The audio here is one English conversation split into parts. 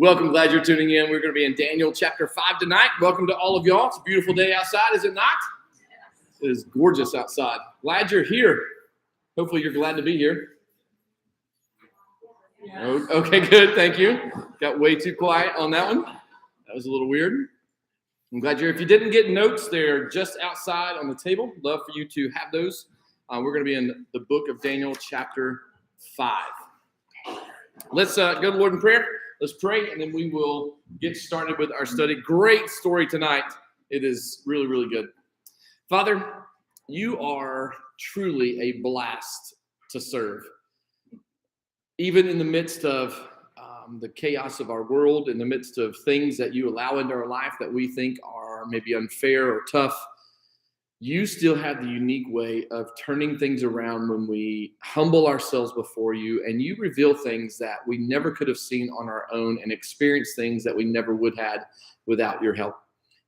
Welcome. Glad you're tuning in. We're going to be in Daniel chapter 5 tonight. Welcome to all of y'all. It's a beautiful day outside, is it not? It is gorgeous outside. Glad you're here. Hopefully you're glad to be here. Okay, good. Thank you. Got way too quiet on that one. That was a little weird. I'm glad you're here. If you didn't get notes, they're just outside on the table. Love for you to have those. We're going to be in the book of Daniel chapter 5. Let's go to the Lord in prayer. Let's pray, and then we will get started with our study. Great story tonight. It is really, really good. Father, you are truly a blast to serve. Even in the midst of the chaos of our world, in the midst of things that you allow into our life that we think are maybe unfair or tough, you still have the unique way of turning things around when we humble ourselves before you, and you reveal things that we never could have seen on our own and experience things that we never would have without your help.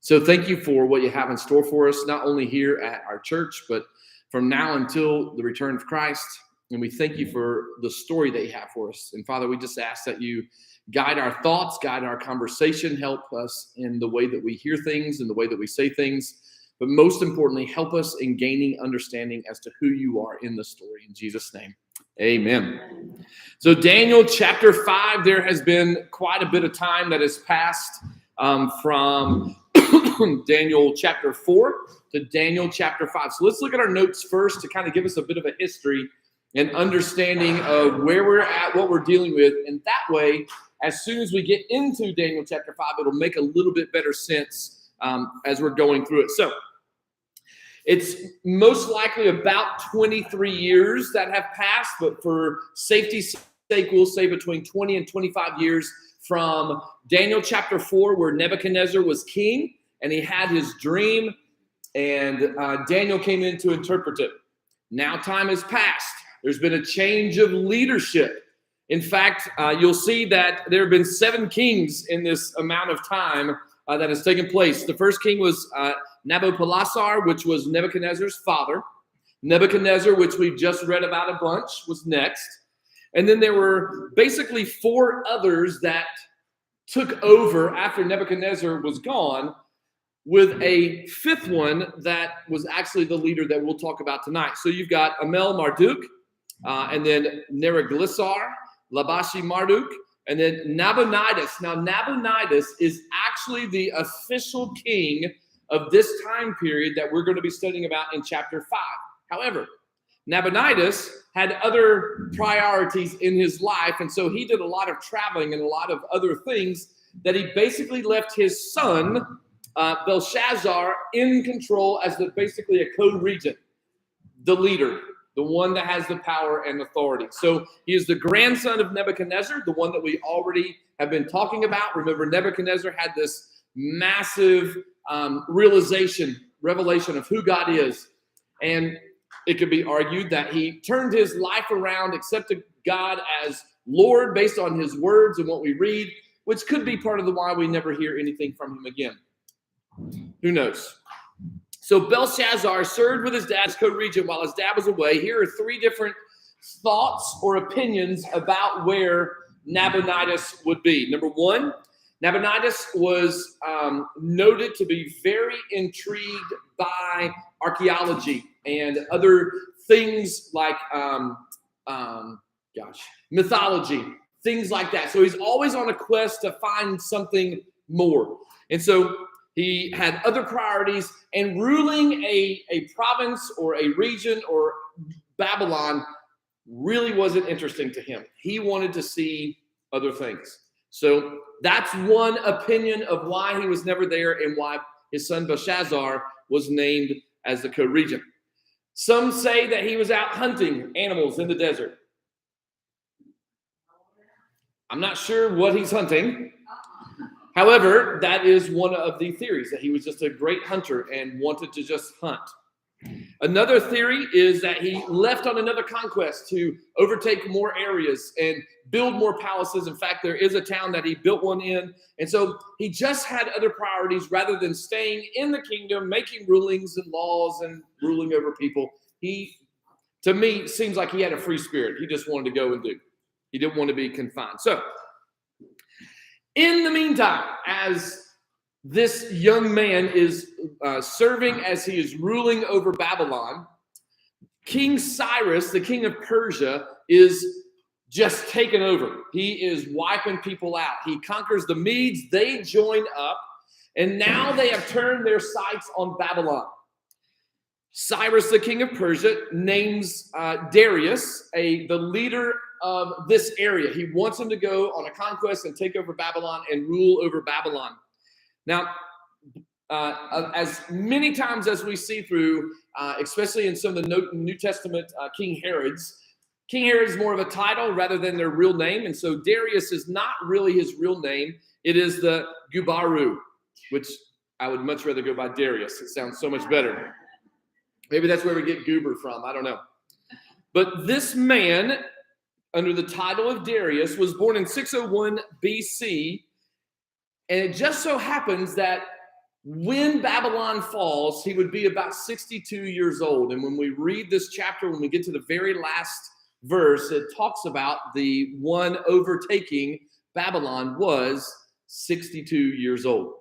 So thank you for what you have in store for us, not only here at our church, but from now until the return of Christ. And we thank you for the story that you have for us. And Father, we just ask that you guide our thoughts, guide our conversation, help us in the way that we hear things and the way that we say things. But most importantly, help us in gaining understanding as to who you are in the story. In Jesus' name, amen. So Daniel chapter 5, there has been quite a bit of time that has passed from Daniel chapter 4 to Daniel chapter 5. So let's look at our notes first to kind of give us a bit of a history and understanding of where we're at, what we're dealing with. And that way, as soon as we get into Daniel chapter 5, it'll make a little bit better sense as we're going through it. So it's most likely about 23 years that have passed, but for safety's sake, we'll say between 20 and 25 years from Daniel chapter 4, where Nebuchadnezzar was king, and he had his dream, and Daniel came in to interpret it. Now time has passed. There's been a change of leadership. In fact, you'll see that there have been 7 kings in this amount of time that has taken place. The first king was Nabopolassar, which was Nebuchadnezzar's father. Nebuchadnezzar, which we've just read about a bunch, was next. And then there were basically 4 others that took over after Nebuchadnezzar was gone, with a 5th one that was actually the leader that we'll talk about tonight. So you've got Amel Marduk, and then Neriglissar, Labashi Marduk, and then Nabonidus. Now, Nabonidus is actually the official king of this time period that we're going to be studying about in chapter 5. However, Nabonidus had other priorities in his life, and so he did a lot of traveling and a lot of other things that he basically left his son, Belshazzar, in control as basically a co-regent, the leader, the one that has the power and authority. So he is the grandson of Nebuchadnezzar, the one that we already have been talking about. Remember, Nebuchadnezzar had this massive revelation of who God is. And it could be argued that he turned his life around, accepted God as Lord based on his words and what we read, which could be part of the why we never hear anything from him again. Who knows? So Belshazzar served with his dad as co-regent while his dad was away. Here are 3 different thoughts or opinions about where Nabonidus would be. Number 1, Nabonidus was noted to be very intrigued by archaeology and other things like, mythology, things like that. So he's always on a quest to find something more. And so he had other priorities, and ruling a province or a region or Babylon really wasn't interesting to him. He wanted to see other things. So that's one opinion of why he was never there and why his son Belshazzar was named as the co-regent. Some say that he was out hunting animals in the desert. I'm not sure what he's hunting. However, that is one of the theories, that he was just a great hunter and wanted to just hunt. Another theory is that he left on another conquest to overtake more areas and build more palaces. In fact, there is a town that he built one in. And so he just had other priorities rather than staying in the kingdom, making rulings and laws and ruling over people. He, to me, seems like he had a free spirit. He just wanted to go and do. He didn't want to be confined. So In the meantime, as this young man is serving as he is ruling over Babylon, King Cyrus, the king of Persia, is just taken over. He is wiping people out. He conquers the Medes. They join up, and now they have turned their sights on Babylon. Cyrus, the king of Persia, names Darius the leader of this area. He wants him to go on a conquest and take over Babylon and rule over Babylon. Now, as many times as we see through, especially in some of the New Testament King Herod is more of a title rather than their real name. And so Darius is not really his real name. It is the Gubaru, which I would much rather go by Darius. It sounds so much better. Maybe that's where we get goober from. I don't know. But this man, under the title of Darius, was born in 601 BC. And it just so happens that when Babylon falls, he would be about 62 years old. And when we read this chapter, when we get to the very last verse, it talks about the one overtaking Babylon was 62 years old.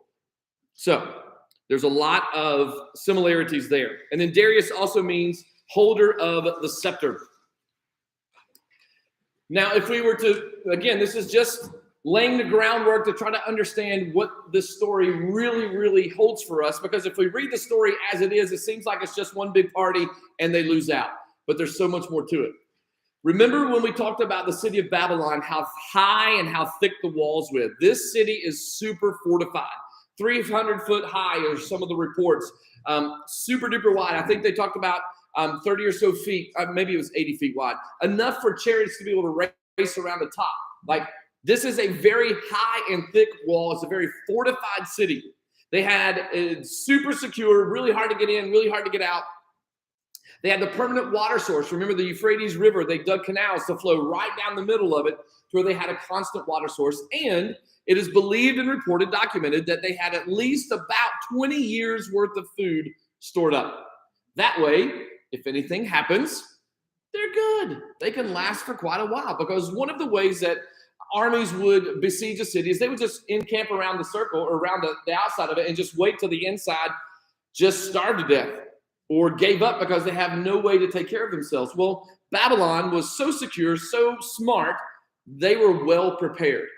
So there's a lot of similarities there. And then Darius also means holder of the scepter. Now, if we were to, again, this is just laying the groundwork to try to understand what this story really, really holds for us. Because if we read the story as it is, it seems like it's just one big party and they lose out. But there's so much more to it. Remember when we talked about the city of Babylon, how high and how thick the walls were? This city is super fortified. 300 foot high are some of the reports. Super duper wide. I think they talked about 30 or so feet. Maybe it was 80 feet wide. Enough for chariots to be able to race around the top. Like, this is a very high and thick wall. It's a very fortified city. They had super secure, really hard to get in, really hard to get out. They had the permanent water source. Remember the Euphrates River? They dug canals to flow right down the middle of it to where they had a constant water source. And it is believed and reported, documented, that they had at least about 20 years worth of food stored up. That way, if anything happens, they're good. They can last for quite a while, because one of the ways that armies would besiege a city is they would just encamp around the circle or around the outside of it and just wait till the inside just starved to death or gave up because they have no way to take care of themselves. Well, Babylon was so secure, so smart, they were well prepared.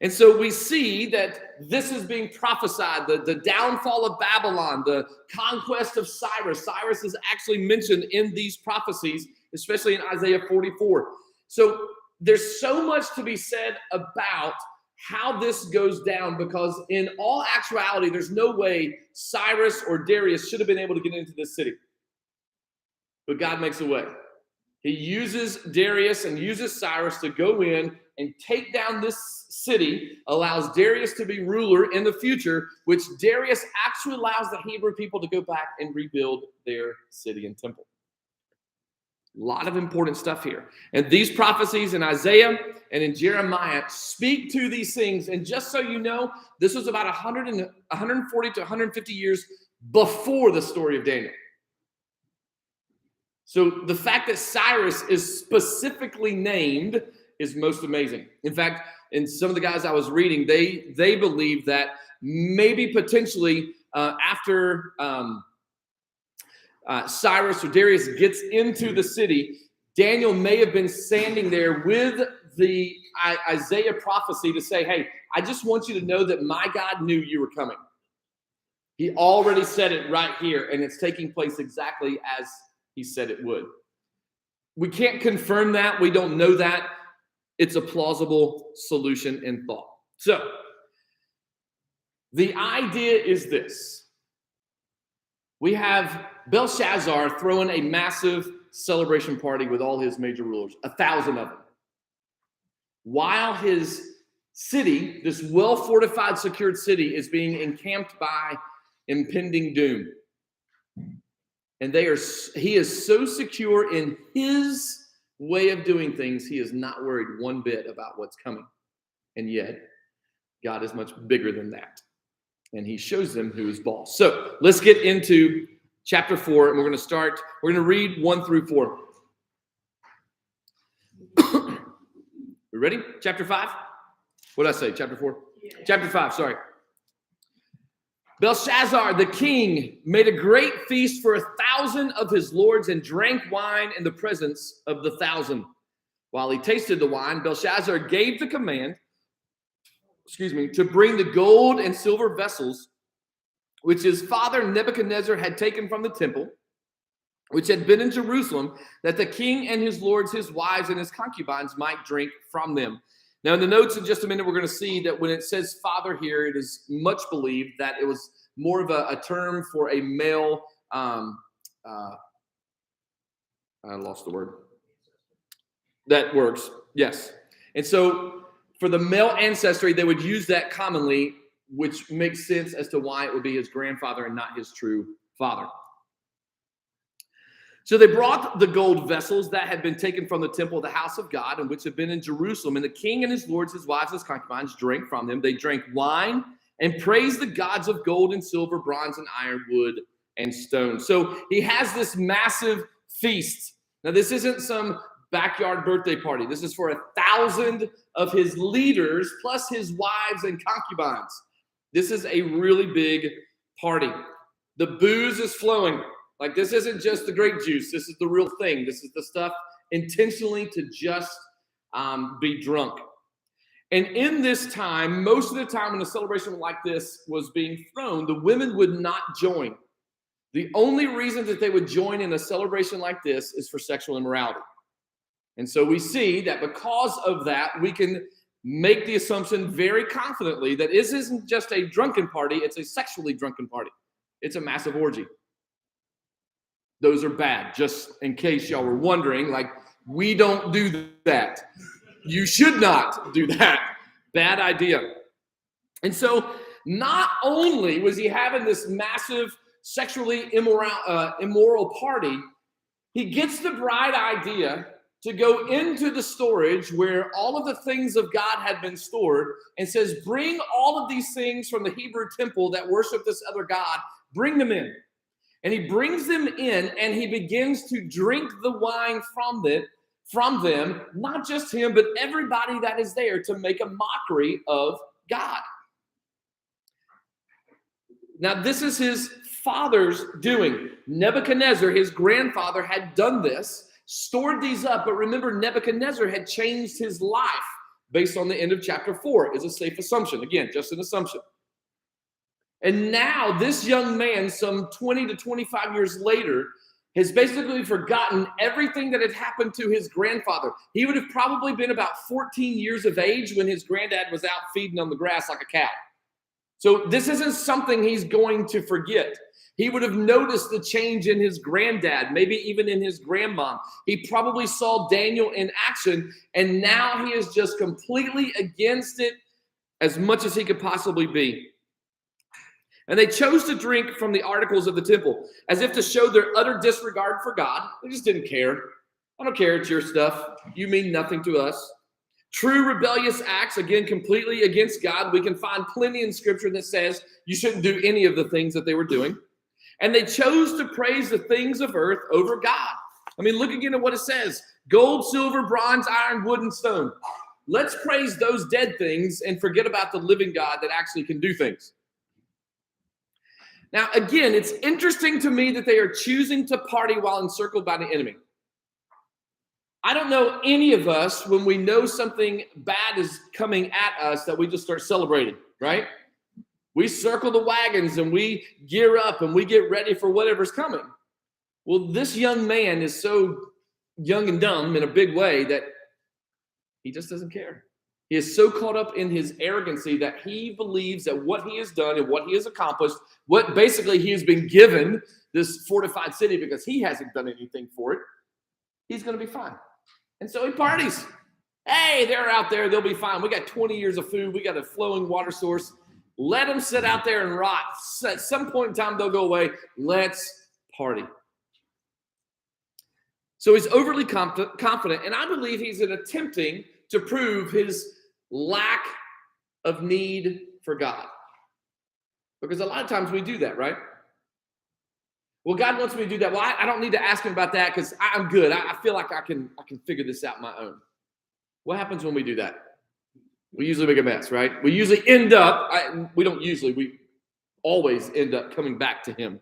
And so we see that this is being prophesied, the downfall of Babylon, the conquest of Cyrus. Cyrus is actually mentioned in these prophecies, especially in Isaiah 44. So there's so much to be said about how this goes down, because in all actuality, there's no way Cyrus or Darius should have been able to get into this city. But God makes a way. He uses Darius and uses Cyrus to go in and take down this city, allows Darius to be ruler in the future, which Darius actually allows the Hebrew people to go back and rebuild their city and temple. A lot of important stuff here. And these prophecies in Isaiah and in Jeremiah speak to these things. And just so you know, this was about 140 to 150 years before the story of Daniel. So the fact that Cyrus is specifically named is most amazing. In fact, in some of the guys I was reading, they believe that maybe potentially after Cyrus or Darius gets into the city, Daniel may have been standing there with the Isaiah prophecy to say, hey, I just want you to know that my God knew you were coming. He already said it right here, and it's taking place exactly as he said it would. We can't confirm that. We don't know that. It's a plausible solution in thought. So the idea is this. We have Belshazzar throwing a massive celebration party with all his major rulers, 1,000 of them. While his city, this well-fortified, secured city, is being encamped by impending doom. And he is so secure in his way of doing things, he is not worried one bit about what's coming. And yet, God is much bigger than that. And he shows them who is boss. So let's get into chapter 4, and we're going to read 1 through 4. We ready? Chapter 5? What did I say? Chapter 4? Yeah. Chapter 5, sorry. Belshazzar, the king, made a great feast for 1,000 of his lords and drank wine in the presence of the 1,000. While he tasted the wine, Belshazzar gave the command, to bring the gold and silver vessels which his father Nebuchadnezzar had taken from the temple, which had been in Jerusalem, that the king and his lords, his wives, and his concubines might drink from them. Now, in the notes in just a minute, we're going to see that when it says father here, it is much believed that it was more of a term for a male, I lost the word. That works, yes. And so for the male ancestry, they would use that commonly, which makes sense as to why it would be his grandfather and not his true father. So they brought the gold vessels that had been taken from the temple of the house of God, and which had been in Jerusalem. And the king and his lords, his wives, his concubines drank from them. They drank wine and praised the gods of gold and silver, bronze and iron, wood and stone. So he has this massive feast. Now, this isn't some backyard birthday party. This is for 1,000 of his leaders, plus his wives and concubines. This is a really big party. The booze is flowing. Like, this isn't just the grape juice. This is the real thing. This is the stuff intentionally to just be drunk. And in this time, most of the time when a celebration like this was being thrown, the women would not join. The only reason that they would join in a celebration like this is for sexual immorality. And so we see that because of that, we can make the assumption very confidently that this isn't just a drunken party, it's a sexually drunken party. It's a massive orgy. Those are bad, just in case y'all were wondering. Like, we don't do that. You should not do that. Bad idea. And so not only was he having this massive sexually immoral party, he gets the bright idea to go into the storage where all of the things of God had been stored, and says, bring all of these things from the Hebrew temple that worship this other God, bring them in. And he brings them in, and he begins to drink the wine from them, not just him, but everybody that is there, to make a mockery of God. Now, this is his father's doing. Nebuchadnezzar, his grandfather, had done this, stored these up. But remember, Nebuchadnezzar had changed his life based on the end of chapter 4. Is a safe assumption. Again, just an assumption. And now this young man, some 20 to 25 years later, has basically forgotten everything that had happened to his grandfather. He would have probably been about 14 years of age when his granddad was out feeding on the grass like a cow. So this isn't something he's going to forget. He would have noticed the change in his granddad, maybe even in his grandmom. He probably saw Daniel in action, and now he is just completely against it as much as he could possibly be. And they chose to drink from the articles of the temple, as if to show their utter disregard for God. They just didn't care. I don't care, it's your stuff. You mean nothing to us. True rebellious acts, again, completely against God. We can find plenty in Scripture that says you shouldn't do any of the things that they were doing. And they chose to praise the things of earth over God. I mean, look again at what it says. Gold, silver, bronze, iron, wood, and stone. Let's praise those dead things and forget about the living God that actually can do things. Now, again, it's interesting to me that they are choosing to party while encircled by the enemy. I don't know any of us, when we know something bad is coming at us, that we just start celebrating, right? We circle the wagons and we gear up and we get ready for whatever's coming. Well, this young man is so young and dumb in a big way that he just doesn't care. He is so caught up in his arrogancy that he believes that what he has done and what he has accomplished, what basically he has been given, this fortified city, because he hasn't done anything for it, he's going to be fine. And so he parties. Hey, they're out there. They'll be fine. We got 20 years of food. We got a flowing water source. Let them sit out there and rot. At some point in time, they'll go away. Let's party. So he's overly confident, and I believe he's attempting to prove his lack of need for God. Because a lot of times we do that, right? Well, God wants me to do that. Well, I don't need to ask him about that because I'm good. I feel like I can figure this out on my own. What happens when we do that? We usually make a mess, right? We usually end up, we always end up coming back to him.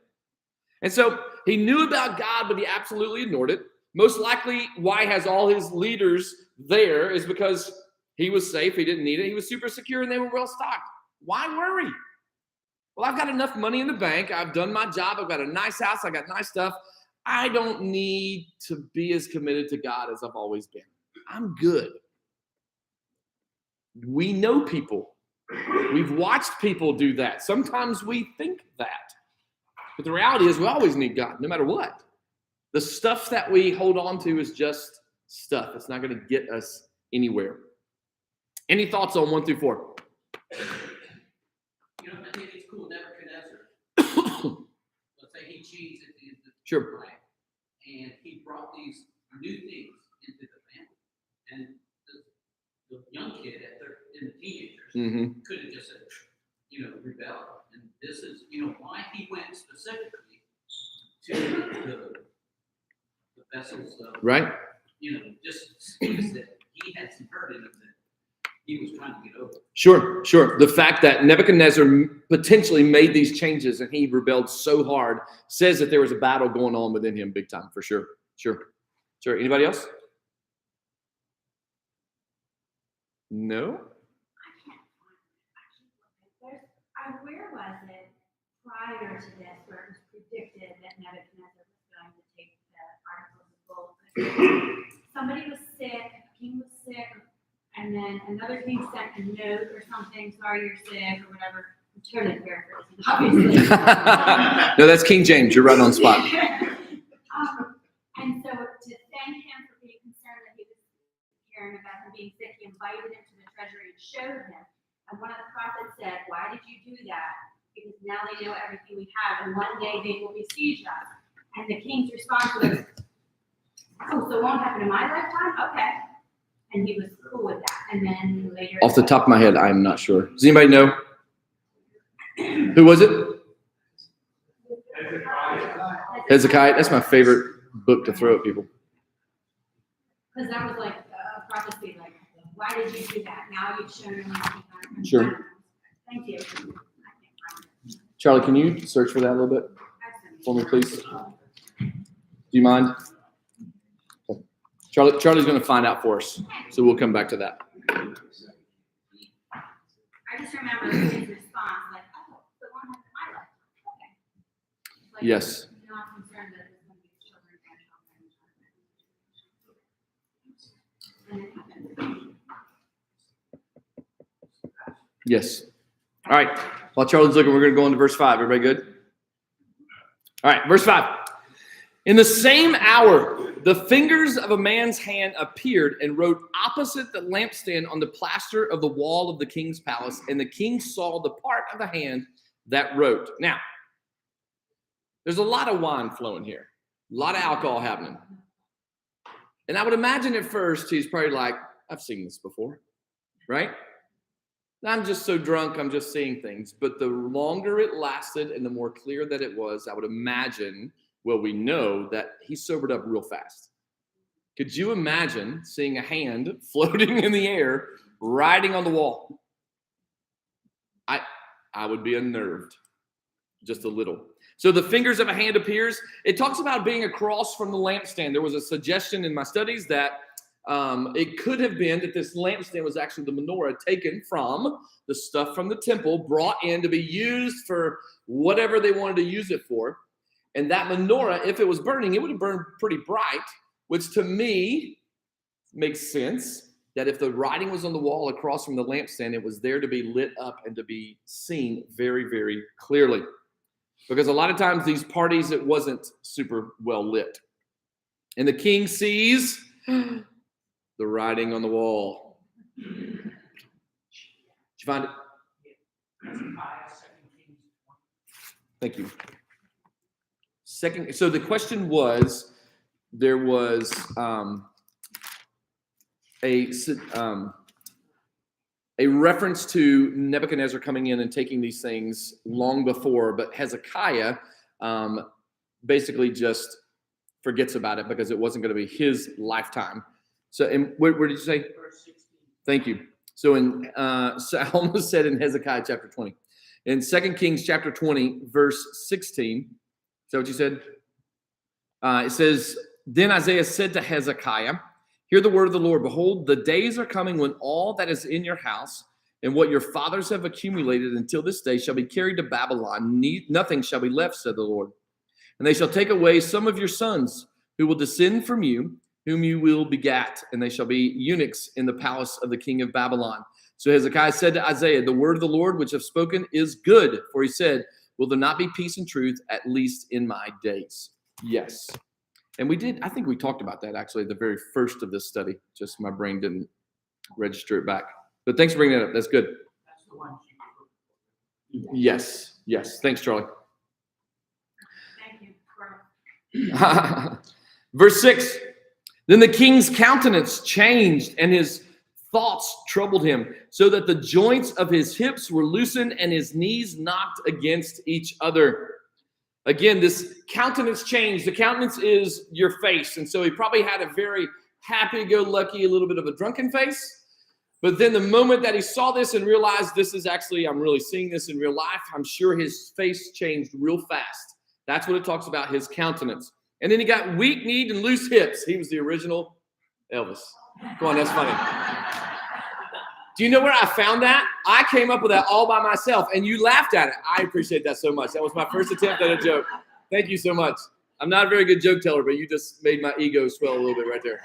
And so he knew about God, but he absolutely ignored it. Most likely why he has all his leaders there is because he was safe. He didn't need it. He was super secure and they were well stocked. Why worry? Well, I've got enough money in the bank. I've done my job. I've got a nice house. I got nice stuff. I don't need to be as committed to God as I've always been. I'm good. We know people. We've watched people do that. Sometimes we think that. But the reality is we always need God, no matter what. The stuff that we hold on to is just stuff. It's not going to get us anywhere. Any thoughts on 1 through 4? I think it's cool. Nebuchadnezzar. Let's say he changed it into Sure. Right? And he brought these new things into the family. And the young kid in the teenagers could have just said, rebel. And this is, why he went specifically to the vessels of, right? Just things that he had some hurt in him that he was trying to get over. Sure. The fact that Nebuchadnezzar potentially made these changes and he rebelled so hard says that there was a battle going on within him big time, for sure. Sure. Anybody else? No? Where was it prior to this where it was predicted that Nebuchadnezzar was going to take the articles of gold? Somebody was sick, a king was sick, and then another king sent a note or something, sorry you're sick or whatever. I'm totally paraphrasing, obviously. No, that's King James. You're right on the spot. And so to thank him for being concerned that he was caring about him being sick, he invited him to the treasury and showed him. And one of the prophets said, why did you do that? Because now they know everything we have, and one day they will besiege us. And the king's response was, oh, so it won't happen in my lifetime? Okay. And he was cool with that. And then later... Off the top of my head, I'm not sure. Does anybody know? Who was it? Hezekiah. That's my favorite book to throw at people. Because that was like a prophecy, like, why did you do that? Now you've shown him. Sure. Thank you. Charlie, can you search for that a little bit for me, please? Do you mind? Okay. Charlie's going to find out for us, so we'll come back to that. I just remember his response, like, oh, the one has my life. Okay. Like, Yes. Not concerned that it's going to be children, grandchildren. Yes. All right. While Charlie's looking, we're going to go on to verse 5. Everybody good? All right. Verse 5. In the same hour, the fingers of a man's hand appeared and wrote opposite the lampstand on the plaster of the wall of the king's palace. And the king saw the part of the hand that wrote. Now, there's a lot of wine flowing here. A lot of alcohol happening. And I would imagine at first he's probably like, I've seen this before. Right? I'm just so drunk, I'm just seeing things. But the longer it lasted and the more clear that it was, I would imagine, well, we know that he sobered up real fast. Could you imagine seeing a hand floating in the air, riding on the wall? I would be unnerved, just a little. So the fingers of a hand appears. It talks about being across from the lampstand. There was a suggestion in my studies that it could have been that this lampstand was actually the menorah taken from the stuff from the temple, brought in to be used for whatever they wanted to use it for. And that menorah, if it was burning, it would have burned pretty bright, which to me makes sense that if the writing was on the wall across from the lampstand, it was there to be lit up and to be seen very, very clearly. Because a lot of times these parties, it wasn't super well lit. And the king sees the writing on the wall. Did you find it? Thank you. So the question was, there was a reference to Nebuchadnezzar coming in and taking these things long before, but Hezekiah basically just forgets about it because it wasn't going to be his lifetime. So, and where did you say? Verse 16. Thank you. So so I almost said in Hezekiah chapter 20. In 2 Kings chapter 20, verse 16, is that what you said? It says, then Isaiah said to Hezekiah, hear the word of the Lord. Behold, the days are coming when all that is in your house and what your fathers have accumulated until this day shall be carried to Babylon. Nothing shall be left, said the Lord. And they shall take away some of your sons who will descend from you, whom you will begat, and they shall be eunuchs in the palace of the king of Babylon. So Hezekiah said to Isaiah, the word of the Lord which have spoken is good. For he said, will there not be peace and truth, at least in my days? Yes. And I think we talked about that actually at the very first of this study. Just my brain didn't register it back. But thanks for bringing that up. That's good. That's the one Yes. Thanks, Charlie. Thank you. Verse 6, then the king's countenance changed and his thoughts troubled him, so that the joints of his hips were loosened and his knees knocked against each other. Again, this countenance change. The countenance is your face. And so he probably had a very happy-go-lucky, a little bit of a drunken face. But then the moment that he saw this and realized this is actually, I'm really seeing this in real life, I'm sure his face changed real fast. That's what it talks about, his countenance. And then he got weak-kneed and loose hips. He was the original Elvis. Come on, that's funny. Do you know where I found that? I came up with that all by myself, and you laughed at it. I appreciate that so much. That was my first attempt at a joke. Thank you so much. I'm not a very good joke teller, but you just made my ego swell a little bit right there.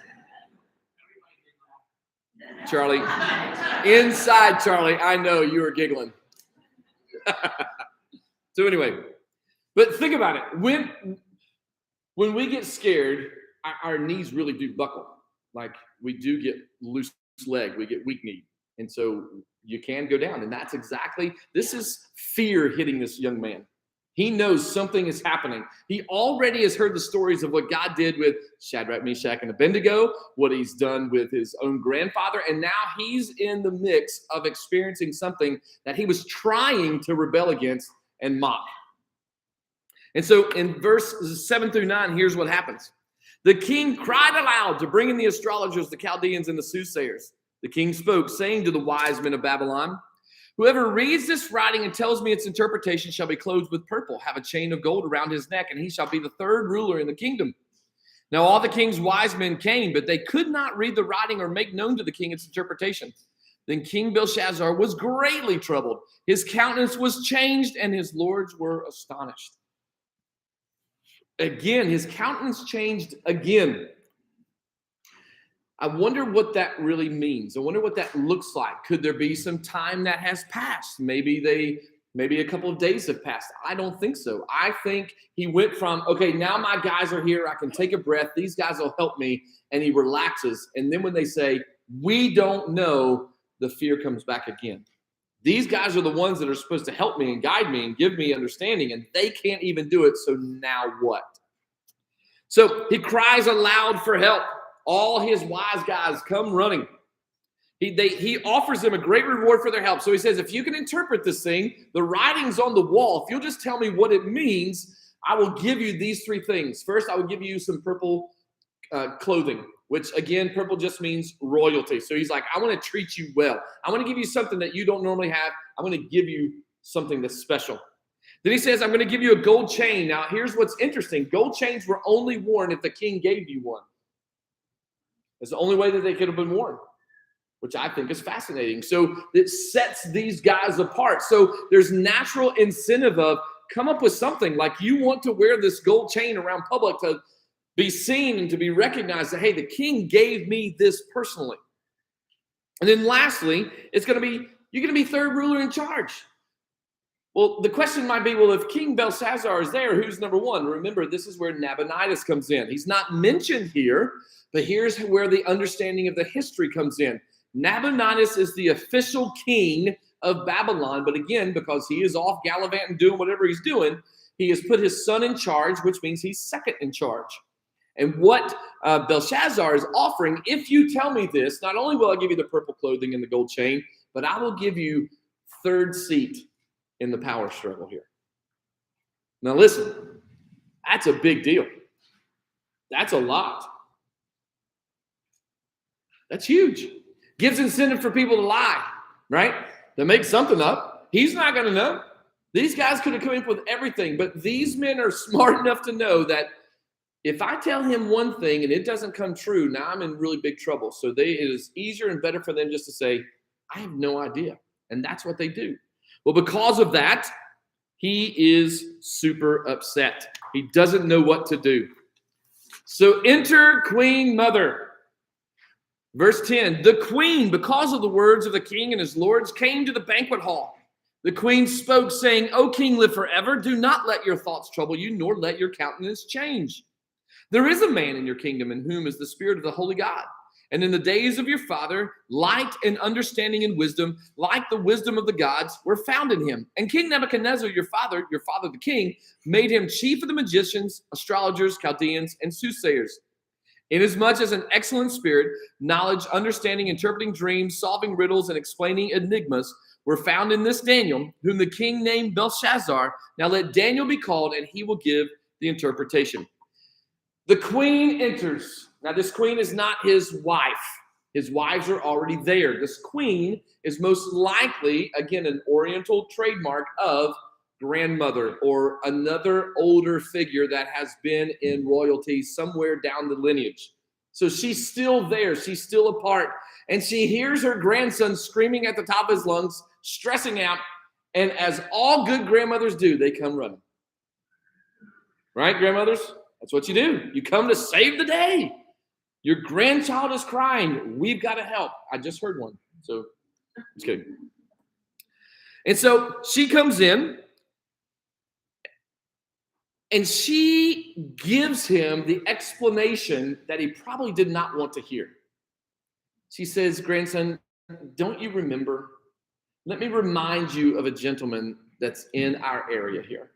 Charlie, inside Charlie, I know you were giggling. So anyway, but think about it. When we get scared, our knees really do buckle. Like we do get loose leg, we get weak-kneed. And so you can go down. And that's exactly, this is fear hitting this young man. He knows something is happening. He already has heard the stories of what God did with Shadrach, Meshach, and Abednego, what he's done with his own grandfather. And now he's in the mix of experiencing something that he was trying to rebel against and mock. And so in verses 7 through 9, here's what happens. The king cried aloud to bring in the astrologers, the Chaldeans, and the soothsayers. The king spoke, saying to the wise men of Babylon, whoever reads this writing and tells me its interpretation shall be clothed with purple, have a chain of gold around his neck, and he shall be the third ruler in the kingdom. Now all the king's wise men came, but they could not read the writing or make known to the king its interpretation. Then King Belshazzar was greatly troubled. His countenance was changed, and his lords were astonished. Again, his countenance changed again. I wonder what that really means. I wonder what that looks like. Could there be some time that has passed? Maybe a couple of days have passed. I don't think so. I think he went from, okay, now my guys are here. I can take a breath. These guys will help me. And he relaxes. And then when they say, we don't know, the fear comes back again. These guys are the ones that are supposed to help me and guide me and give me understanding. And they can't even do it. So now what? So he cries aloud for help. All his wise guys come running. He offers them a great reward for their help. So he says, if you can interpret this thing, the writing's on the wall. If you'll just tell me what it means, I will give you these three things. First, I will give you some purple clothing, which again, purple just means royalty. So he's like, I want to treat you well. I want to give you something that you don't normally have. I want to give you something that's special. Then he says, I'm going to give you a gold chain. Now, here's what's interesting. Gold chains were only worn if the king gave you one. It's the only way that they could have been worn, which I think is fascinating. So it sets these guys apart. So there's natural incentive of come up with something like you want to wear this gold chain around public to be seen and to be recognized that, hey, the king gave me this personally. And then lastly, you're going to be third ruler in charge. Well, the question might be, well, if King Belshazzar is there, who's number one? Remember, this is where Nabonidus comes in. He's not mentioned here, but here's where the understanding of the history comes in. Nabonidus is the official king of Babylon, but again, because he is off gallivanting, doing whatever he's doing, he has put his son in charge, which means he's second in charge. And what Belshazzar is offering, if you tell me this, not only will I give you the purple clothing and the gold chain, but I will give you third seat in the power struggle here. Now listen, that's a big deal. That's a lot. That's huge. Gives incentive for people to lie, right? To make something up. He's not going to know. These guys could have come up with everything, but these men are smart enough to know that if I tell him one thing and it doesn't come true, now I'm in really big trouble. So it is easier and better for them just to say, I have no idea. And that's what they do. Well, because of that, he is super upset. He doesn't know what to do. So enter Queen Mother. Verse 10, the queen, because of the words of the king and his lords, came to the banquet hall. The queen spoke, saying, O king, live forever. Do not let your thoughts trouble you, nor let your countenance change. There is a man in your kingdom in whom is the spirit of the holy God. And in the days of your father, light and understanding and wisdom, like the wisdom of the gods, were found in him. And King Nebuchadnezzar, your father the king, made him chief of the magicians, astrologers, Chaldeans, and soothsayers. Inasmuch as an excellent spirit, knowledge, understanding, interpreting dreams, solving riddles, and explaining enigmas were found in this Daniel, whom the king named Belshazzar. Now let Daniel be called, and he will give the interpretation. The queen enters. Now this queen is not his wife. His wives are already there. This queen is most likely, again, an Oriental trademark of grandmother or another older figure that has been in royalty somewhere down the lineage. So she's still there. She's still a part. And she hears her grandson screaming at the top of his lungs, stressing out. And as all good grandmothers do, they come running. Right, grandmothers? That's what you do. You come to save the day. Your grandchild is crying. We've got to help. I just heard one. So, just kidding. And so she comes in. And she gives him the explanation that he probably did not want to hear. She says, grandson, don't you remember? Let me remind you of a gentleman that's in our area here.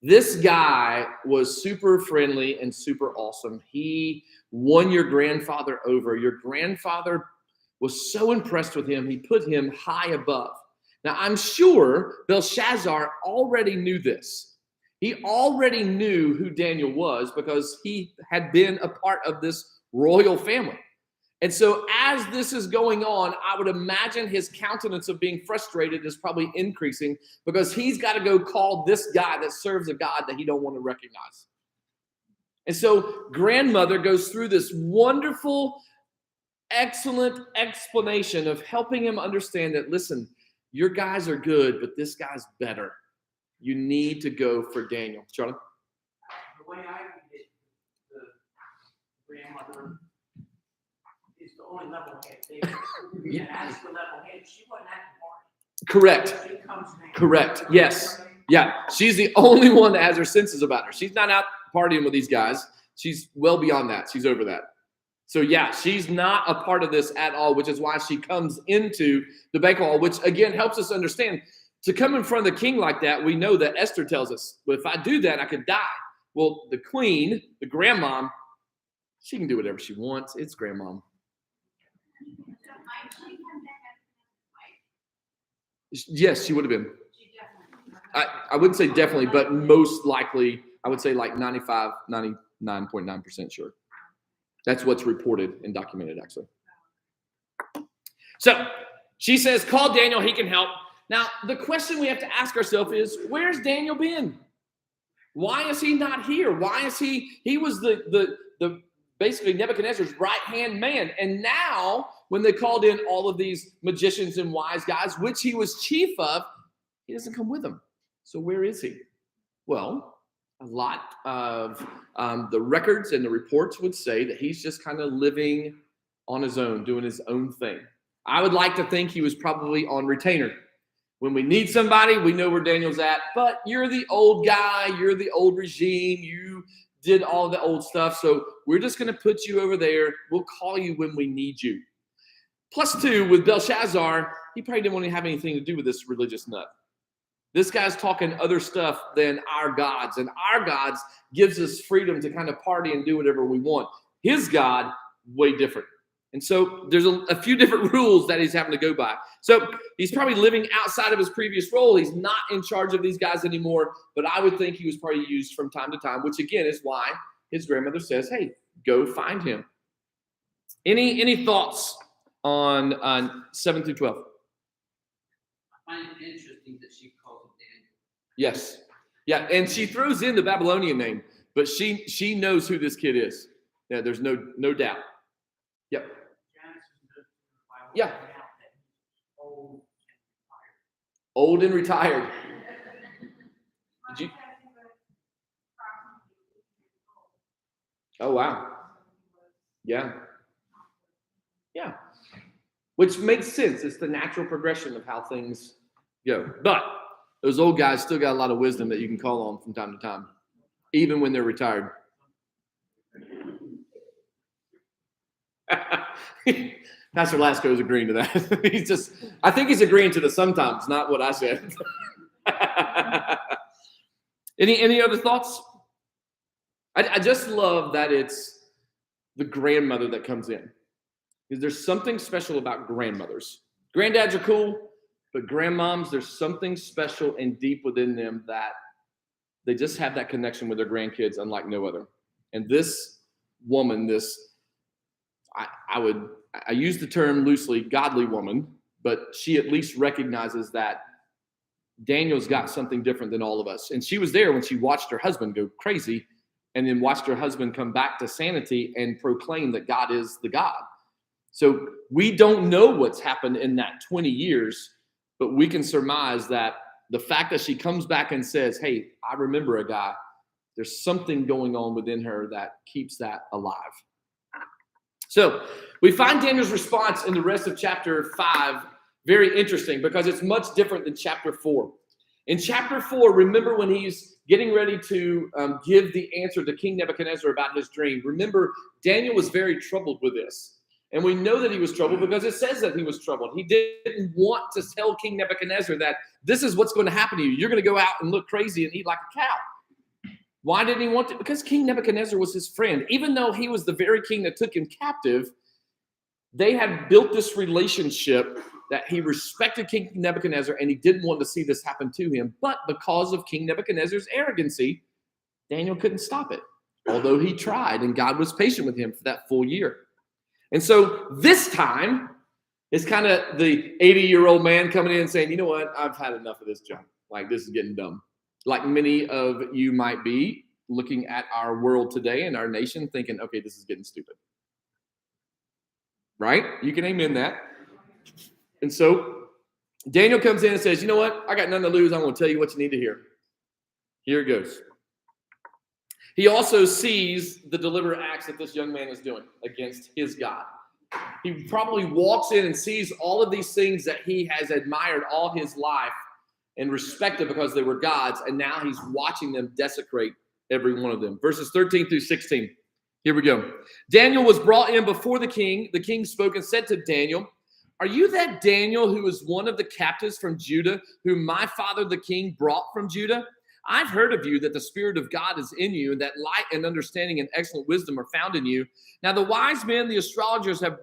This guy was super friendly and super awesome. He won your grandfather over. Your grandfather was so impressed with him, he put him high above. Now, I'm sure Belshazzar already knew this. He already knew who Daniel was because he had been a part of this royal family. And so as this is going on, I would imagine his countenance of being frustrated is probably increasing because he's got to go call this guy that serves a God that he don't want to recognize. And so grandmother goes through this wonderful, excellent explanation of helping him understand that, listen, your guys are good, but this guy's better. You need to go for Daniel. Charlie? The way I read it, the grandmother is the only level head there. Yeah. And as the level head, she wasn't at the party. Correct. She comes now. Correct. Yes. Yeah. She's the only one that has her senses about her. She's not out partying with these guys. She's well beyond that. She's over that. So yeah, she's not a part of this at all, which is why she comes into the banquet hall, which again helps us understand. To come in front of the king like that, we know that Esther tells us, well, if I do that, I could die. Well, the queen, the grandmom, she can do whatever she wants. It's grandmom. Yes, she would have been. I wouldn't say definitely, but most likely, I would say like 99.9% sure. That's what's reported and documented, actually. So she says, call Daniel, he can help. Now, the question we have to ask ourselves is, where's Daniel been? Why is he not here? Why is he was the basically Nebuchadnezzar's right-hand man. And now, when they called in all of these magicians and wise guys, which he was chief of, he doesn't come with them. So where is he? Well, a lot of the records and the reports would say that he's just kind of living on his own, doing his own thing. I would like to think he was probably on retainer. When we need somebody, we know where Daniel's at, but you're the old guy, you're the old regime, you did all the old stuff, so we're just going to put you over there. We'll call you when we need you. Plus two, with Belshazzar, he probably didn't want to have anything to do with this religious nut. This guy's talking other stuff than our gods, and our gods gives us freedom to kind of party and do whatever we want. His God, way different. And so there's a few different rules that he's having to go by. So he's probably living outside of his previous role. He's not in charge of these guys anymore, but I would think he was probably used from time to time, which again is why his grandmother says, hey, go find him. Any thoughts on 7 through 12. I find it interesting that she calls him Daniel. Yes. Yeah, and she throws in the Babylonian name, but she knows who this kid is. Yeah, there's no doubt. Yep. Yeah. Old and retired. Did you? Oh, wow. Yeah. Yeah. Which makes sense. It's the natural progression of how things go. But those old guys still got a lot of wisdom that you can call on from time to time, even when they're retired. Pastor Lasco is agreeing to that. I think he's agreeing to the sometimes, not what I said. Any other thoughts? I just love that it's the grandmother that comes in. Because there's something special about grandmothers. Granddads are cool, but grandmoms, there's something special and deep within them that they just have that connection with their grandkids unlike no other. And this woman, I use the term loosely, godly woman, but she at least recognizes that Daniel's got something different than all of us. And she was there when she watched her husband go crazy and then watched her husband come back to sanity and proclaim that God is the God. So we don't know what's happened in that 20 years, but we can surmise that the fact that she comes back and says, hey, I remember a guy, there's something going on within her that keeps that alive. So we find Daniel's response in the rest of chapter 5 very interesting because it's much different than chapter 4. In chapter 4, remember when he's getting ready to give the answer to King Nebuchadnezzar about his dream. Remember, Daniel was very troubled with this. And we know that he was troubled because it says that he was troubled. He didn't want to tell King Nebuchadnezzar that this is what's going to happen to you. You're going to go out and look crazy and eat like a cow. Why didn't he want to? Because King Nebuchadnezzar was his friend. Even though he was the very king that took him captive, they had built this relationship that he respected King Nebuchadnezzar and he didn't want to see this happen to him. But because of King Nebuchadnezzar's arrogancy, Daniel couldn't stop it. Although he tried and God was patient with him for that full year. And so this time, it's kind of the 80-year-old man coming in and saying, you know what, I've had enough of this junk. Like, this is getting dumb. Like many of you might be looking at our world today and our nation thinking, okay, this is getting stupid. Right? You can amen that. And so Daniel comes in and says, you know what, I got nothing to lose. I'm going to tell you what you need to hear. Here it goes. He also sees the deliberate acts that this young man is doing against his God. He probably walks in and sees all of these things that he has admired all his life and respected because they were God's, and now he's watching them desecrate every one of them. Verses 13 through 16. Here we go. Daniel was brought in before the king. The king spoke and said to Daniel, are you that Daniel who is one of the captives from Judah, whom my father the king brought from Judah? I've heard of you that the Spirit of God is in you, and that light and understanding and excellent wisdom are found in you. Now the wise men, the astrologers, have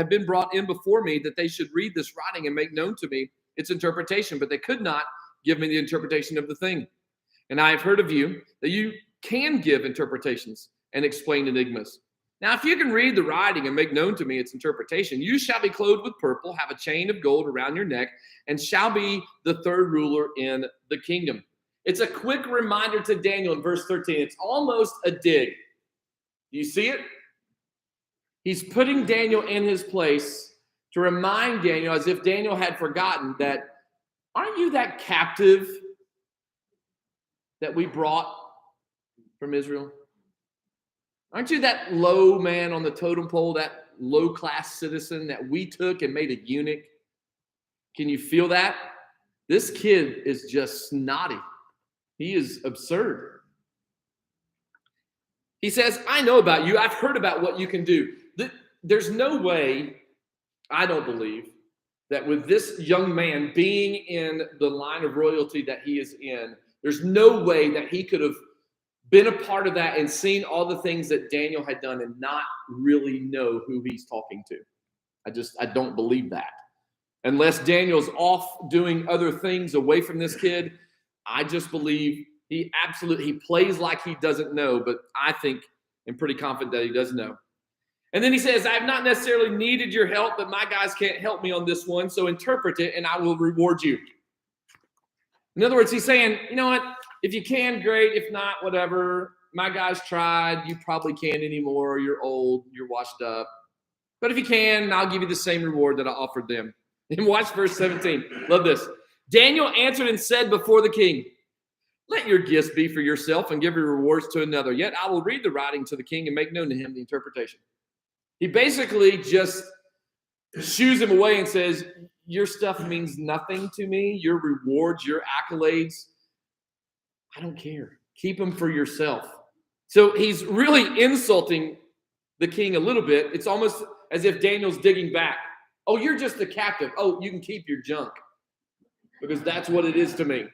been brought in before me that they should read this writing and make known to me its interpretation, but they could not give me the interpretation of the thing. And I have heard of you that you can give interpretations and explain enigmas. Now, if you can read the writing and make known to me its interpretation, you shall be clothed with purple, have a chain of gold around your neck, and shall be the third ruler in the kingdom. It's a quick reminder to Daniel in verse 13. It's almost a dig. Do you see it? He's putting Daniel in his place to remind Daniel, as if Daniel had forgotten, that aren't you that captive that we brought from Israel? Aren't you that low man on the totem pole, that low-class citizen that we took and made a eunuch? Can you feel that? This kid is just snotty. He is absurd. He says, I know about you. I've heard about what you can do. There's no way, I don't believe, that with this young man being in the line of royalty that he is in, there's no way that he could have been a part of that and seen all the things that Daniel had done and not really know who he's talking to. I don't believe that. Unless Daniel's off doing other things away from this kid, I just believe he plays like he doesn't know, but I think I'm pretty confident that he does know. And then he says, I have not necessarily needed your help, but my guys can't help me on this one, so interpret it and I will reward you. In other words, he's saying, you know what? If you can, great. If not, whatever. My guys tried. You probably can't anymore. You're old. You're washed up. But if you can, I'll give you the same reward that I offered them. And watch verse 17. Love this. Daniel answered and said before the king, let your gifts be for yourself and give your rewards to another. Yet I will read the writing to the king and make known to him the interpretation. He basically just shoos him away and says, your stuff means nothing to me. Your rewards, your accolades, I don't care. Keep them for yourself. So he's really insulting the king a little bit. It's almost as if Daniel's digging back. Oh, you're just a captive. Oh, you can keep your junk because that's what it is to me.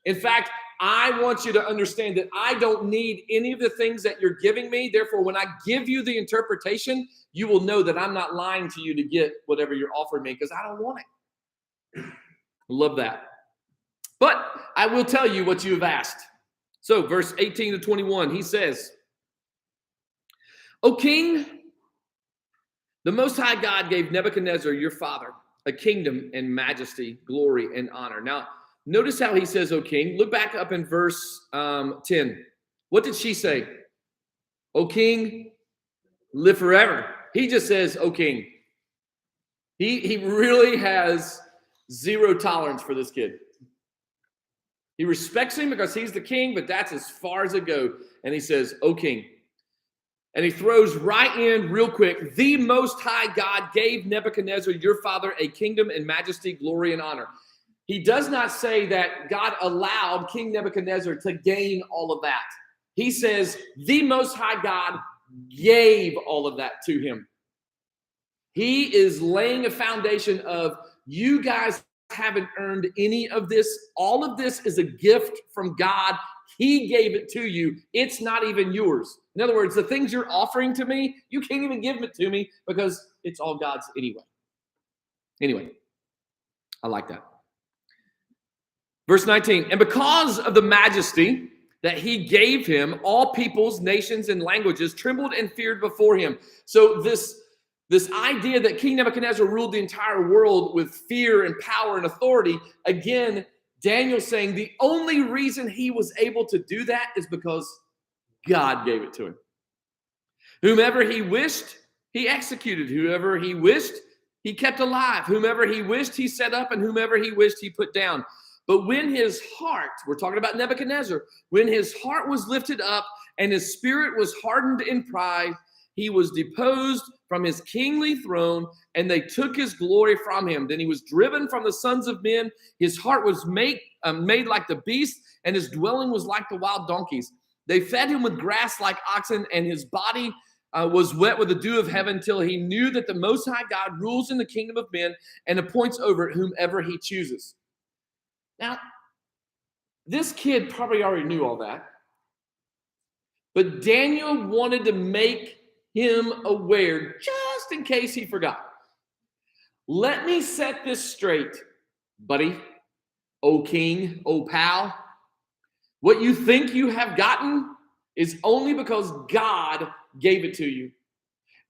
In fact, I want you to understand that I don't need any of the things that you're giving me. Therefore, when I give you the interpretation, you will know that I'm not lying to you to get whatever you're offering me because I don't want it. Love that. But I will tell you what you have asked. So verse 18 to 21, he says, O king, the Most High God gave Nebuchadnezzar, your father, a kingdom and majesty, glory, and honor. Now, notice how he says, O king. Look back up in verse 10. What did she say? O king, live forever. He just says, O king. He really has zero tolerance for this kid. He respects him because he's the king, but that's as far as it goes. And he says, O king. And he throws right in real quick, the Most High God gave Nebuchadnezzar, your father, a kingdom and majesty, glory, and honor. He does not say that God allowed King Nebuchadnezzar to gain all of that. He says the Most High God gave all of that to him. He is laying a foundation of you guys haven't earned any of this. All of this is a gift from God. He gave it to you. It's not even yours. In other words, the things you're offering to me, you can't even give it to me because it's all God's anyway. Anyway, I like that. Verse 19, and because of the majesty that he gave him, all peoples, nations, and languages trembled and feared before him. So this idea that King Nebuchadnezzar ruled the entire world with fear and power and authority, again, Daniel's saying the only reason he was able to do that is because God gave it to him. Whomever he wished, he executed. Whoever he wished, he kept alive. Whomever he wished, he set up, and whomever he wished, he put down. But when his heart, we're talking about Nebuchadnezzar, when his heart was lifted up and his spirit was hardened in pride, he was deposed from his kingly throne, and they took his glory from him. Then he was driven from the sons of men. His heart was made like the beast, and his dwelling was like the wild donkeys. They fed him with grass like oxen, and his body was wet with the dew of heaven till he knew that the Most High God rules in the kingdom of men and appoints over it whomever he chooses. Now, this kid probably already knew all that, but Daniel wanted to make him aware just in case he forgot. Let me set this straight, buddy, O king, O pal. What you think you have gotten is only because God gave it to you.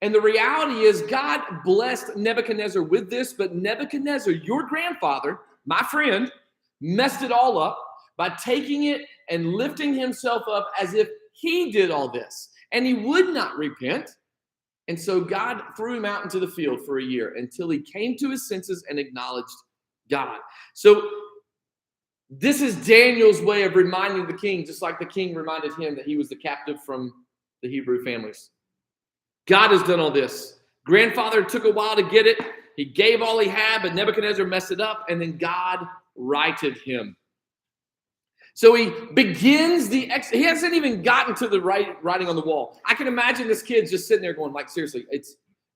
And the reality is God blessed Nebuchadnezzar with this, but Nebuchadnezzar, your grandfather, my friend, messed it all up by taking it and lifting himself up as if he did all this. And he would not repent. And so God threw him out into the field for a year until he came to his senses and acknowledged God. So this is Daniel's way of reminding the king, just like the king reminded him that he was the captive from the Hebrew families. God has done all this. Grandfather took a while to get it. He gave all he had, but Nebuchadnezzar messed it up, and then God righted him. So he begins he hasn't even gotten to the writing on the wall. I can imagine this kid just sitting there going, like, seriously,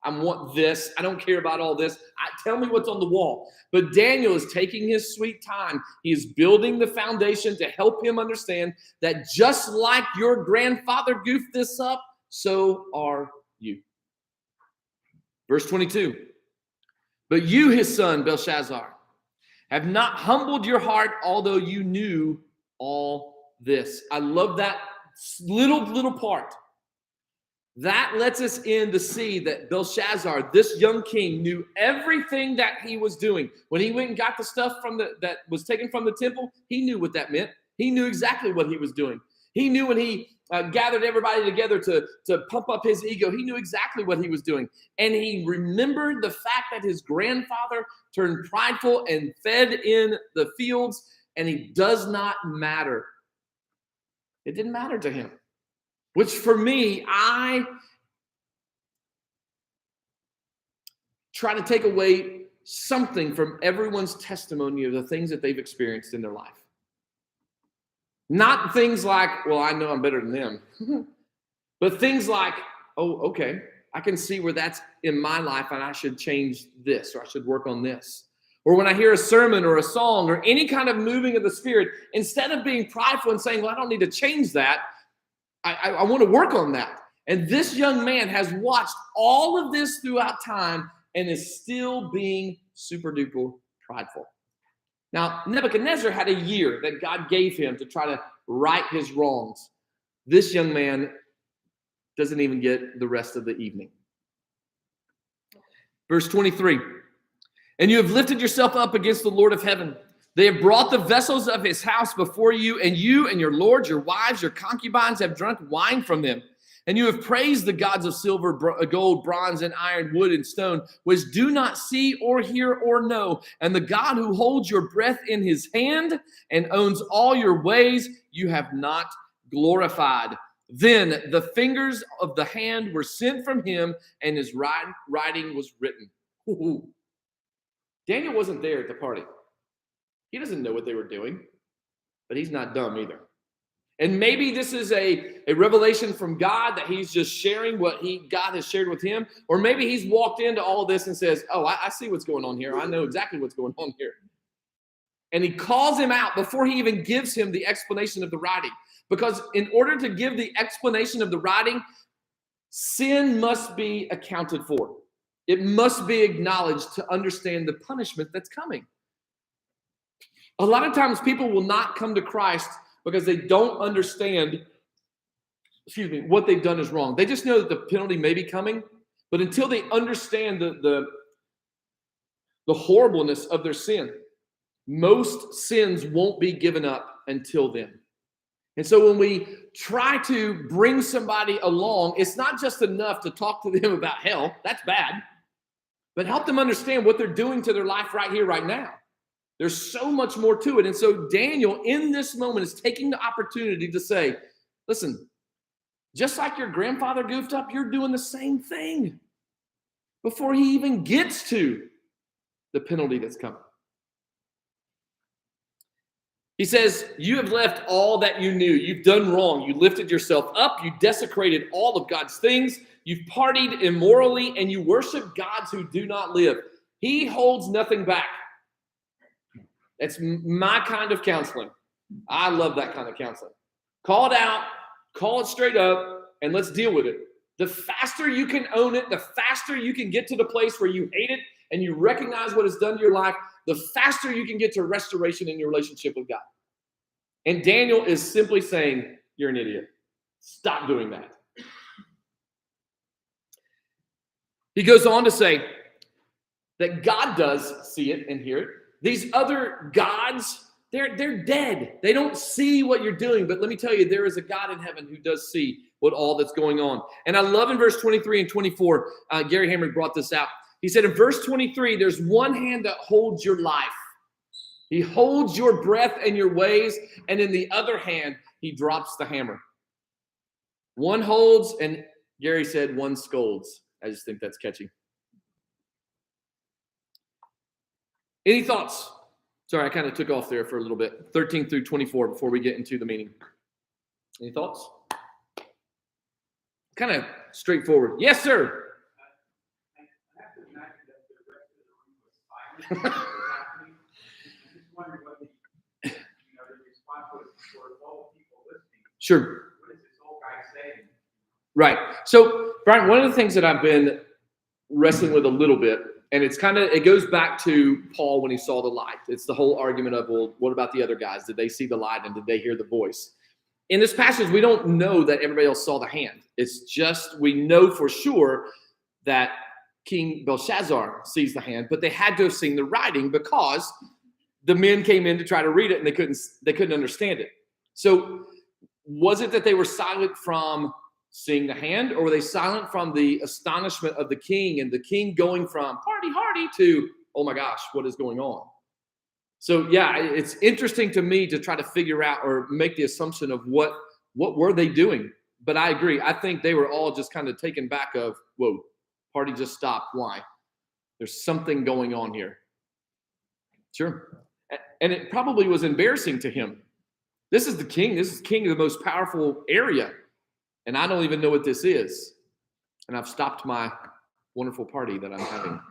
I want this. I don't care about all this. Tell me what's on the wall. But Daniel is taking his sweet time. He is building the foundation to help him understand that just like your grandfather goofed this up, so are you. Verse 22. But you, his son, Belshazzar, have not humbled your heart, although you knew all this. I love that little part. That lets us in to see that Belshazzar, this young king, knew everything that he was doing. When he went and got the stuff that was taken from the temple, he knew what that meant. He knew exactly what he was doing. He knew when he gathered everybody together to pump up his ego, he knew exactly what he was doing. And he remembered the fact that his grandfather turned prideful and fed in the fields, and he does not matter. It didn't matter to him. Which for me, I try to take away something from everyone's testimony of the things that they've experienced in their life. Not things like, well, I know I'm better than them. But things like, oh, okay, I can see where that's in my life and I should change this or I should work on this. Or when I hear a sermon or a song or any kind of moving of the Spirit, instead of being prideful and saying, well, I don't need to change that, I want to work on that. And this young man has watched all of this throughout time and is still being super duper prideful. Now, Nebuchadnezzar had a year that God gave him to try to right his wrongs. This young man doesn't even get the rest of the evening. Verse 23, and you have lifted yourself up against the Lord of heaven. They have brought the vessels of his house before you and your lords, your wives, your concubines have drunk wine from them. And you have praised the gods of silver, gold, bronze, and iron, wood, and stone, which do not see or hear or know. And the God who holds your breath in his hand and owns all your ways, you have not glorified. Then the fingers of the hand were sent from him, and his writing was written. Ooh. Daniel wasn't there at the party. He doesn't know what they were doing, but he's not dumb either. And maybe this is a revelation from God that he's just sharing what God has shared with him. Or maybe he's walked into all of this and says, oh, I see what's going on here. I know exactly what's going on here. And he calls him out before he even gives him the explanation of the writing. Because in order to give the explanation of the writing, sin must be accounted for. It must be acknowledged to understand the punishment that's coming. A lot of times people will not come to Christ because they don't understand, what they've done is wrong. They just know that the penalty may be coming, but until they understand the horribleness of their sin, most sins won't be given up until then. And so when we try to bring somebody along, it's not just enough to talk to them about hell. That's bad. But help them understand what they're doing to their life right here, right now. There's so much more to it. And so Daniel, in this moment, is taking the opportunity to say, listen, just like your grandfather goofed up, you're doing the same thing before he even gets to the penalty that's coming. He says, you have left all that you knew. You've done wrong. You lifted yourself up. You desecrated all of God's things. You've partied immorally, and you worship gods who do not live. He holds nothing back. That's my kind of counseling. I love that kind of counseling. Call it out, call it straight up, and let's deal with it. The faster you can own it, the faster you can get to the place where you hate it and you recognize what it's done to your life, the faster you can get to restoration in your relationship with God. And Daniel is simply saying, you're an idiot. Stop doing that. He goes on to say that God does see it and hear it. These other gods, they're dead. They don't see what you're doing. But let me tell you, there is a God in heaven who does see what all that's going on. And I love in verse 23 and 24, Gary Hamrick brought this out. He said in verse 23, there's one hand that holds your life. He holds your breath and your ways. And in the other hand, he drops the hammer. One holds, and Gary said one scolds. I just think that's catchy. Any thoughts? Sorry, I kind of took off there for a little bit. 13 through 24 before we get into the meeting. Any thoughts? Kind of straightforward. Yes, sir. I have to imagine that the rest of the room was silent. I'm just wondering what the response was for all the people listening. Sure. What is this old guy saying? Right. So, Brian, one of the things that I've been wrestling with a little bit, and it goes back to Paul when he saw the light. It's the whole argument of, well, what about the other guys? Did they see the light and did they hear the voice? in this passage, we don't know that everybody else saw the hand. It's just, we know for sure that King Belshazzar sees the hand, but they had to have seen the writing because the men came in to try to read it and they couldn't understand it. So was it that they were silent from seeing the hand, or were they silent from the astonishment of the king and the king going from party hardy to, oh my gosh, what is going on? So yeah, it's interesting to me to try to figure out or make the assumption of what were they doing. But I agree. I think they were all just kind of taken back of, whoa, party just stopped. Why? There's something going on here. Sure. And it probably was embarrassing to him. This is the king. This is king of the most powerful area. And I don't even know what this is. And I've stopped my wonderful party that I'm having.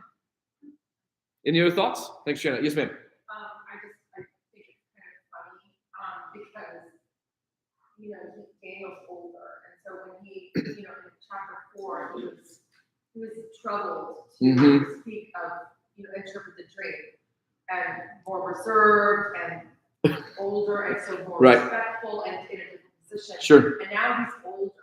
Any other thoughts? Thanks, Shanna. Yes, ma'am. I think it's kind of funny because, Daniel's older. And so when he, in chapter 4, he was troubled to speak of, interpret the dream, and more reserved and older, and so more respectful and in a different position. Sure. And now he's older.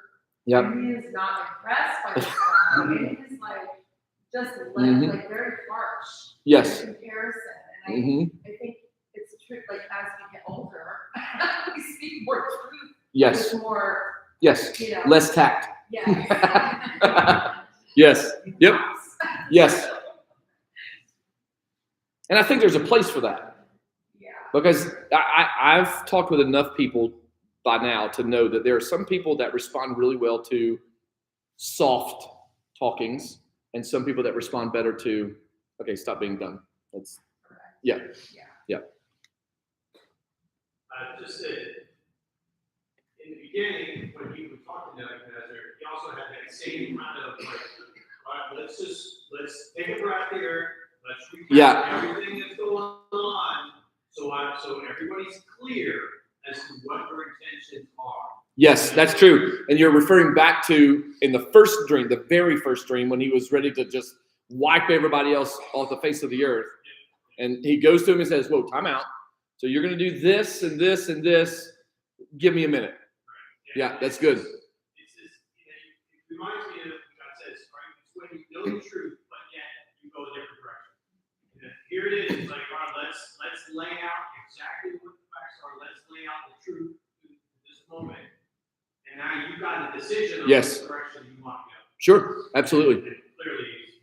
Yep. And he is not impressed by this guy. And he's like very harsh. Yes. In comparison. And I think it's true, like as we get older, we speak more truth. Yes. With more. Yes. Less tact. Yes. Yes. Yep. Yes. And I think there's a place for that. Yeah. Because I've talked with enough people by now to know that there are some people that respond really well to soft talkings, and some people that respond better to, okay, stop being dumb. That's, yeah. Just that in the beginning, when he was talking to Nebuchadnezzar, he also had that same kind of like, all right, let's take a breath here. Let's recap everything that's going on, so everybody's clear as to what your intentions are. Yes, that's true. And you're referring back to in the first dream, the very first dream, when he was ready to just wipe everybody else off the face of the earth. And he goes to him and says, whoa, time out. So you're going to do this and this and this. Give me a minute. Right. Yeah, that's good. It reminds me of what God says, right? It's when you know the truth, but yet you go a different direction. And here it is, like, all right, let's lay out exactly what the facts are. Let's lay out the truth to this moment. And now you've got a decision on which direction you want to go. Sure, absolutely. And it clearly is.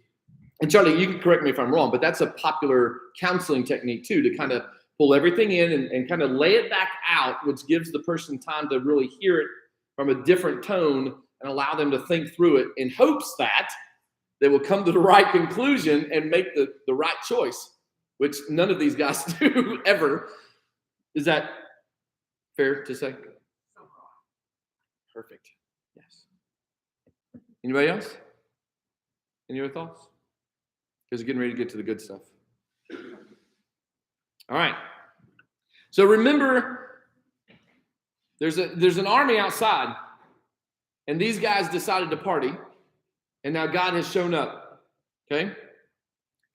And Charlie, you can correct me if I'm wrong, but that's a popular counseling technique too, to kind of pull everything in and kind of lay it back out, which gives the person time to really hear it from a different tone and allow them to think through it in hopes that they will come to the right conclusion and make the right choice, which none of these guys do ever. Is that fair to say? Perfect. Yes. Anybody else? Any other thoughts? Because we're getting ready to get to the good stuff. All right. So remember, there's an army outside, and these guys decided to party, and now God has shown up. Okay?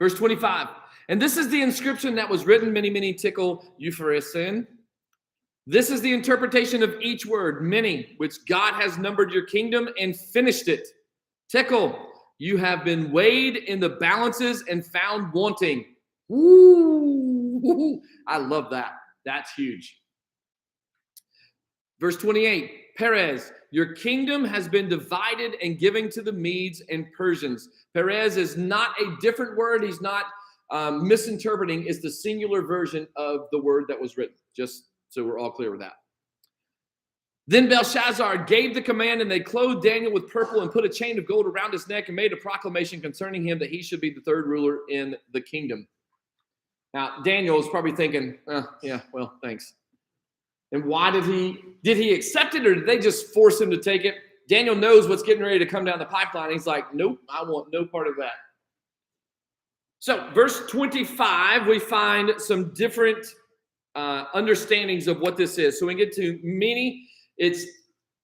Verse 25. And this is the inscription that was written, many, many tickle Euphrasin. This is the interpretation of each word, many, which God has numbered your kingdom and finished it. Tickle, you have been weighed in the balances and found wanting. Ooh, I love that. That's huge. Verse 28, Perez, your kingdom has been divided and given to the Medes and Persians. Perez is not a different word. He's not misinterpreting. It's the singular version of the word that was written, just so we're all clear with that. Then Belshazzar gave the command, and they clothed Daniel with purple and put a chain of gold around his neck and made a proclamation concerning him that he should be the third ruler in the kingdom. Now, Daniel is probably thinking, yeah, well, thanks. And why did he accept it, or did they just force him to take it? Daniel knows what's getting ready to come down the pipeline. He's like, nope, I want no part of that. So verse 25, we find some different understandings of what this is. So we get to many. It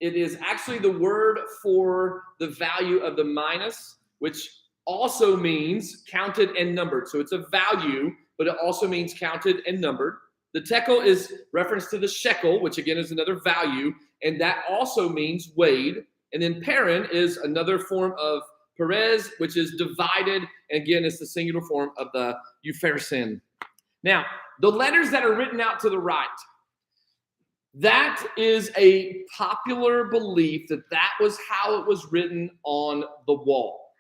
is actually the word for the value of the minus, which also means counted and numbered. So it's a value, but it also means counted and numbered. The tekel is reference to the shekel, which again is another value, and that also means weighed. And then paren is another form of Perez, which is divided. And again, it's the singular form of the Upharsin. Now, the letters that are written out to the right, that is a popular belief that was how it was written on the wall.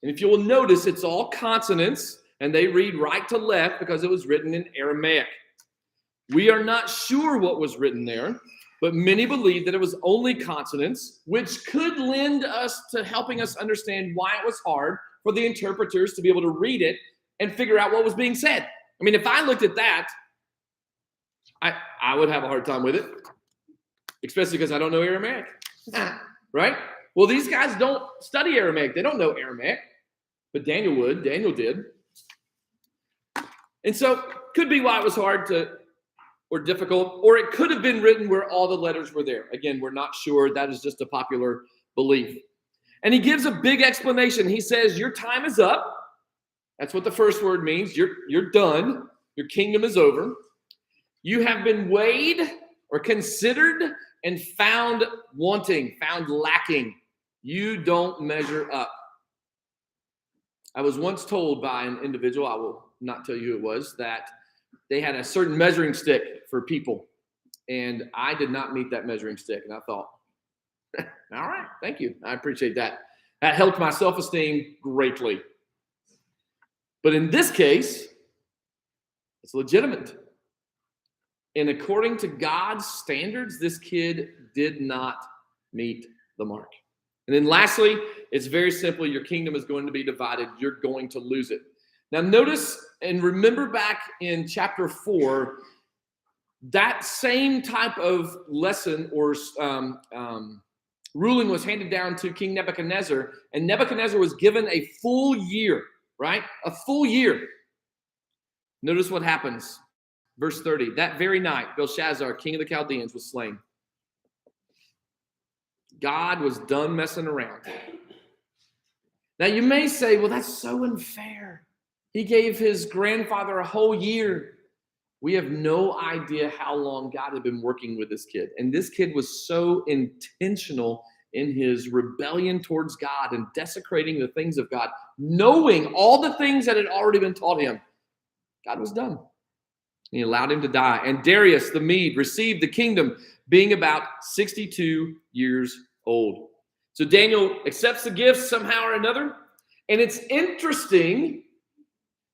And if you will notice, it's all consonants, and they read right to left because it was written in Aramaic. We are not sure what was written there, but many believe that it was only consonants, which could lend us to helping us understand why it was hard for the interpreters to be able to read it and figure out what was being said. I mean, if I looked at that, I would have a hard time with it, especially because I don't know Aramaic, right? Well, these guys don't study Aramaic. They don't know Aramaic, but Daniel would. Daniel did. And so could be why it was hard or difficult, or it could have been written where all the letters were there. Again, we're not sure. That is just a popular belief. And he gives a big explanation. He says, your time is up. That's what the first word means. You're done. Your kingdom is over. You have been weighed or considered and found wanting, found lacking. You don't measure up. I was once told by an individual, I will not tell you who it was, that they had a certain measuring stick for people. And I did not meet that measuring stick. And I thought, all right, thank you. I appreciate that. That helped my self-esteem greatly. But in this case, it's legitimate. And according to God's standards, this kid did not meet the mark. And then lastly, it's very simple. Your kingdom is going to be divided. You're going to lose it. Now notice and remember back in chapter 4, that same type of lesson or ruling was handed down to King Nebuchadnezzar. And Nebuchadnezzar was given a full year, right? A full year. Notice what happens. Verse 30, that very night, Belshazzar, king of the Chaldeans, was slain. God was done messing around. Now you may say, well, that's so unfair. He gave his grandfather a whole year. We have no idea how long God had been working with this kid. And this kid was so intentional in his rebellion towards God and desecrating the things of God, knowing all the things that had already been taught him. God was done. He allowed him to die. And Darius the Mede received the kingdom, being about 62 years old. So Daniel accepts the gifts somehow or another. And it's interesting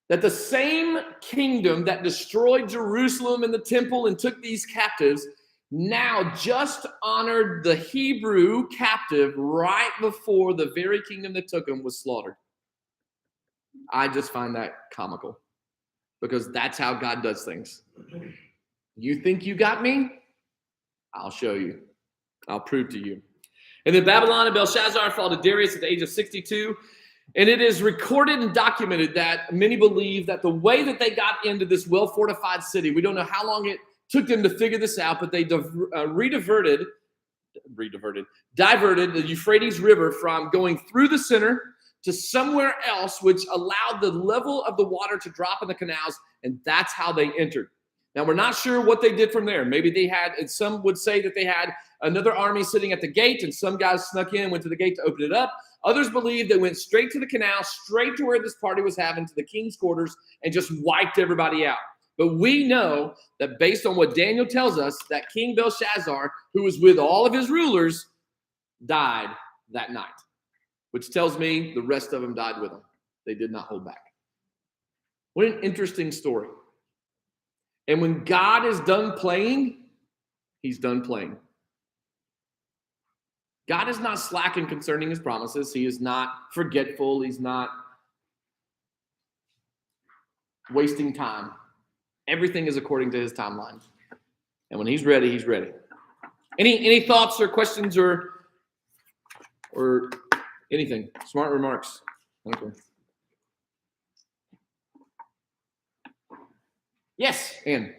that the same kingdom that destroyed Jerusalem and the temple and took these captives now just honored the Hebrew captive right before the very kingdom that took him was slaughtered. I just find that comical. Because that's how God does things. You think you got me? I'll show you. I'll prove to you. And then Babylon and Belshazzar fall to Darius at the age of 62. And it is recorded and documented that many believe that the way that they got into this well-fortified city, we don't know how long it took them to figure this out, but they diverted the Euphrates River from going through the center to somewhere else, which allowed the level of the water to drop in the canals, and that's how they entered. Now, we're not sure what they did from there. Maybe they had, and some would say that they had another army sitting at the gate, and some guys snuck in, went to the gate to open it up. Others believe they went straight to the canal, straight to where this party was having, to the king's quarters, and just wiped everybody out. But we know that based on what Daniel tells us, that King Belshazzar, who was with all of his rulers, died that night. Which tells me the rest of them died with him. They did not hold back. What an interesting story. And when God is done playing, he's done playing. God is not slacking concerning his promises. He is not forgetful. He's not wasting time. Everything is according to his timeline. And when he's ready, he's ready. Any thoughts or questions or anything? Smart remarks. Okay. Yes, Ann.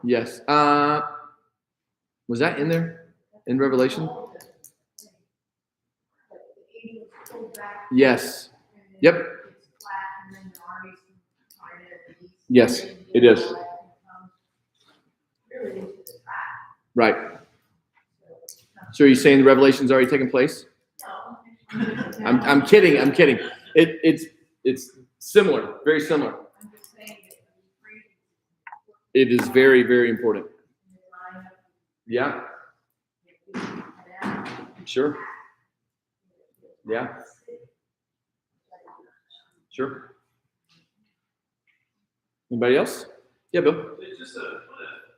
Yes. Was that in there in Revelation? Yes. and then Yep. It's flat, and then the armies can find it at the east. Yes, and it is. all that can come Really into the trap. Right. So, So are you saying the revelation's already taken place? no. I'm kidding. I'm kidding. It's similar, very similar. I'm just saying that when you It is very, very important. line up, Yeah, you can head out. sure. Yeah, sure. Anybody else? Yeah, Bill. It's just what an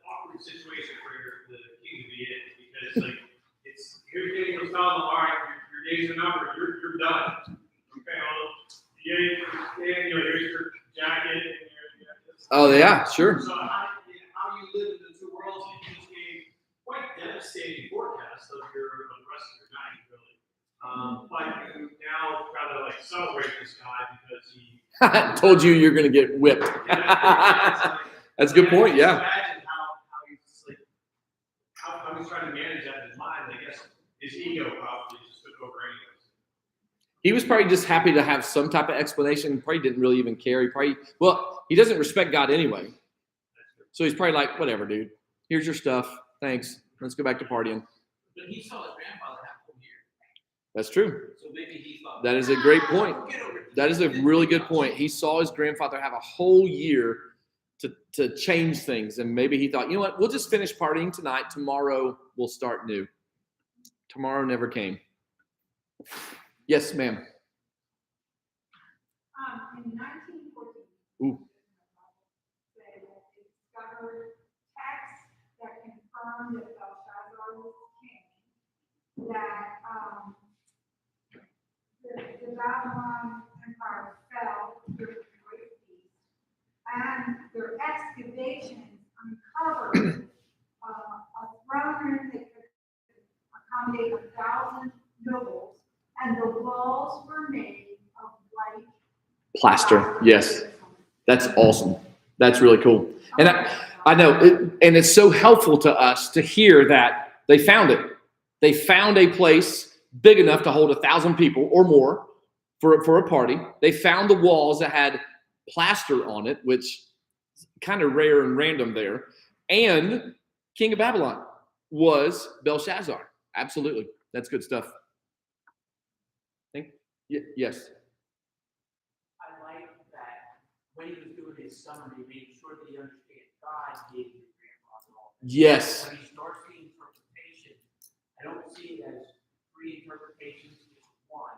awkward situation for the king to be in, because like it's you're getting those down, all right, your days are numbered, you're done. Okay, well, here's your jacket and your Oh, yeah, sure. So how you live in the two worlds, and you just gave quite devastating forecast of the rest of your night, really. But you now gotta like celebrate this guy because he Told you you're going to get whipped. That's a good point. Yeah. Imagine how he's like, how he's trying to manage that in his mind. I guess his ego probably just took over anyways. He was probably just happy to have some type of explanation. Probably didn't really even care. He doesn't respect God anyway. So he's probably like, whatever, dude. Here's your stuff. Thanks. Let's go back to partying. But he saw his grandfather have a whole year. That's true. So maybe he thought. That is a great point. Get over it. That is a really good point. He saw his grandfather have a whole year to change things. And maybe he thought, you know what, we'll just finish partying tonight. Tomorrow we'll start new. Tomorrow never came. Yes, ma'am. In 1914, Ooh. they discovered texts that confirmed that Belshazzar was king, that the Babylon Empire fell during the Great Feast, and their excavations uncovered a throne room that could accommodate 1,000 nobles, and the walls were made of white Plaster. Yes. That's awesome. That's really cool. And I know, and it's so helpful to us to hear that they found it. They found a place big enough to hold 1,000 people or more for a party. They found the walls that had plaster on it, which is kind of rare and random there. And King of Babylon was Belshazzar. Absolutely. That's good stuff. Yes. I like that when he was doing his summary, making sure that he understands God gave his grandfather all this. Yes. When he starts the interpretation, I don't see it as three interpretations, just one.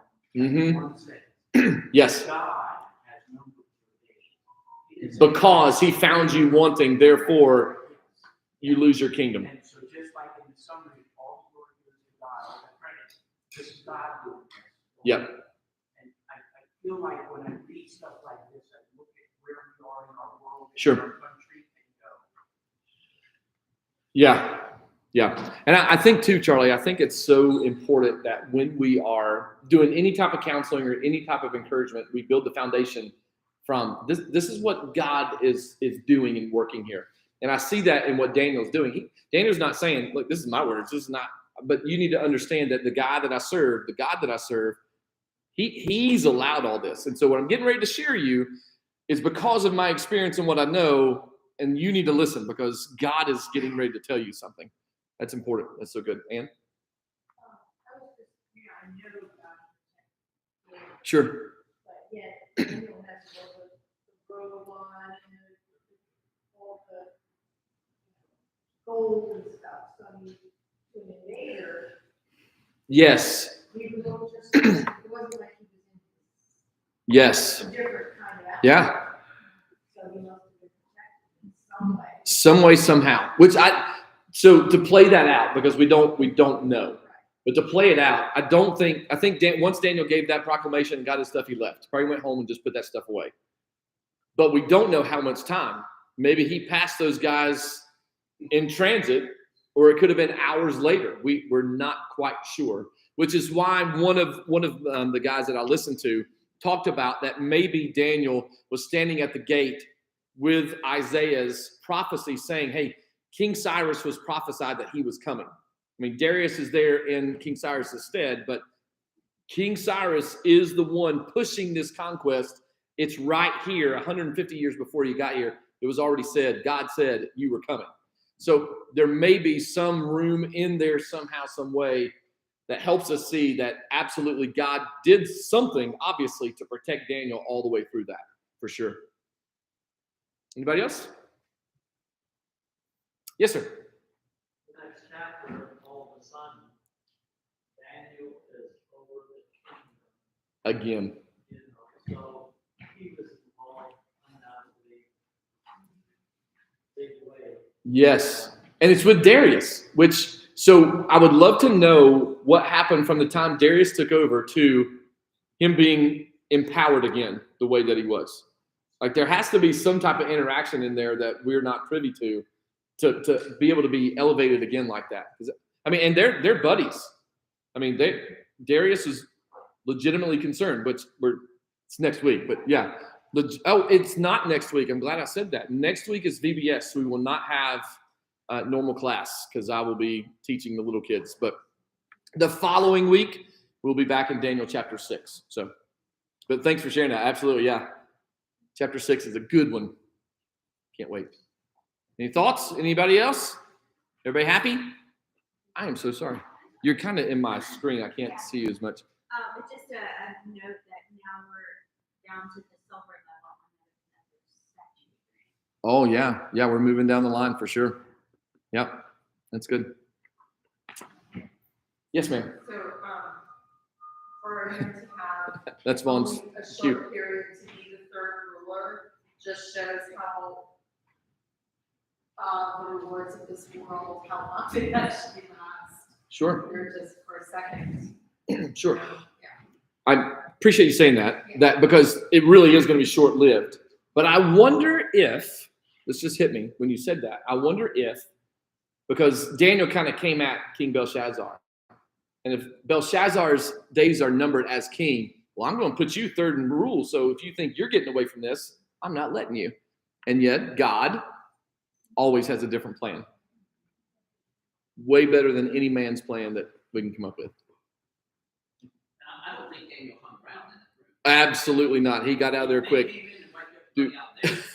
One sentence. Yes. God has no interpretation. Because he found you wanting, therefore you lose your kingdom. And so just like in the summary, all the glory goes to God, all the credit, this is God doing this. Yep. And I feel like when I read stuff like this, I look at where we are in our world, Sure. in our country, and go. Yeah. Yeah. And I think too, Charlie, I think it's so important that when we are doing any type of counseling or any type of encouragement, we build the foundation from this. This is what God is doing and working here. And I see that in what Daniel's doing. Daniel's not saying, look, this is my words. This is not, but you need to understand that the God that I serve, he's allowed all this. And so what I'm getting ready to share you is because of my experience and what I know, and you need to listen because God is getting ready to tell you something. That's important. That's so good. Ann? I was just, I know God. Sure. But yet, Daniel has the robe on and all the gold and stuff. So I mean, to an invader, Yes. he was all just, it wasn't like he was Yes. in a different kind of. Yeah. So he must have been protected in some way. Some way, somehow. So to play that out, because we don't know. But to play it out, I think once Daniel gave that proclamation and got his stuff, he left. Probably went home and just put that stuff away. But we don't know how much time. Maybe he passed those guys in transit, or it could have been hours later. We're not quite sure. Which is why one of the guys that I listened to talked about that maybe Daniel was standing at the gate with Isaiah's prophecy saying, hey, King Cyrus was prophesied that he was coming. I mean, Darius is there in King Cyrus's stead, but King Cyrus is the one pushing this conquest. It's right here, 150 years before you got here. It was already said, God said you were coming. So there may be some room in there somehow, some way that helps us see that absolutely God did something, obviously, to protect Daniel all the way through that, for sure. Anybody else? Yes, sir. The next chapter, all of a sudden, Daniel is over the kingdom. Again. You know, so he was involved undoubtedly big way. Yes. And it's with Darius, so I would love to know what happened from the time Darius took over to him being empowered again the way that he was. Like there has to be some type of interaction in there that we're not privy to be able to be elevated again like that. I mean, and they're buddies. I mean, Darius is legitimately concerned, but it's next week. But yeah, it's not next week. I'm glad I said that. Next week is VBS, so we will not have normal class because I will be teaching the little kids. But the following week, we'll be back in Daniel chapter 6. So, but thanks for sharing that. Absolutely, yeah. Chapter 6 is a good one. Can't wait. Any thoughts? Anybody else? Everybody happy? I am so sorry. You're kind of in my screen. I can't see you as much. It's just a note that now we're down to the silver level on the statue. Oh, yeah. Yeah, we're moving down the line for sure. Yep. That's good. Yes, ma'am. So, for him to have That's Vaughn's only a cue. short period to be the third ruler just shows how the rewards of this world, how long they actually last. Sure. They're just for a second. Sure. Yeah. I appreciate you saying that because it really is going to be short-lived. But I wonder if, this just hit me when you said that, I wonder if, because Daniel kind of came at King Belshazzar, and if Belshazzar's days are numbered as king, well, I'm going to put you third in rule, so if you think you're getting away from this, I'm not letting you. And yet, God always has a different plan. Way better than any man's plan that we can come up with. I don't think Daniel hung around in that room. Absolutely not. He got out of there quick. He didn't invite Dude. everybody out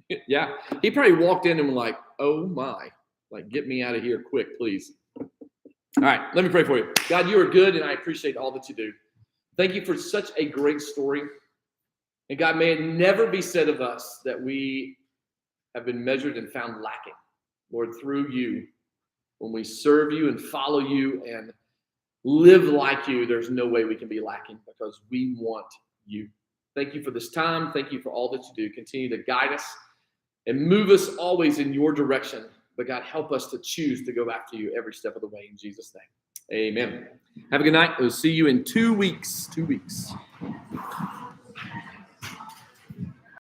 there. Yeah. He probably walked in and was like, oh my, like, get me out of here quick, please. All right, let me pray for you. God, you are good, and I appreciate all that you do. Thank you for such a great story. And God, may it never be said of us that we have been measured and found lacking. Lord, through you, when we serve you and follow you and live like you, there's no way we can be lacking because we want you. Thank you for this time. Thank you for all that you do. Continue to guide us and move us always in your direction. But God, help us to choose to go after you every step of the way in Jesus' name. Amen. Have a good night. We'll see you in 2 weeks. 2 weeks.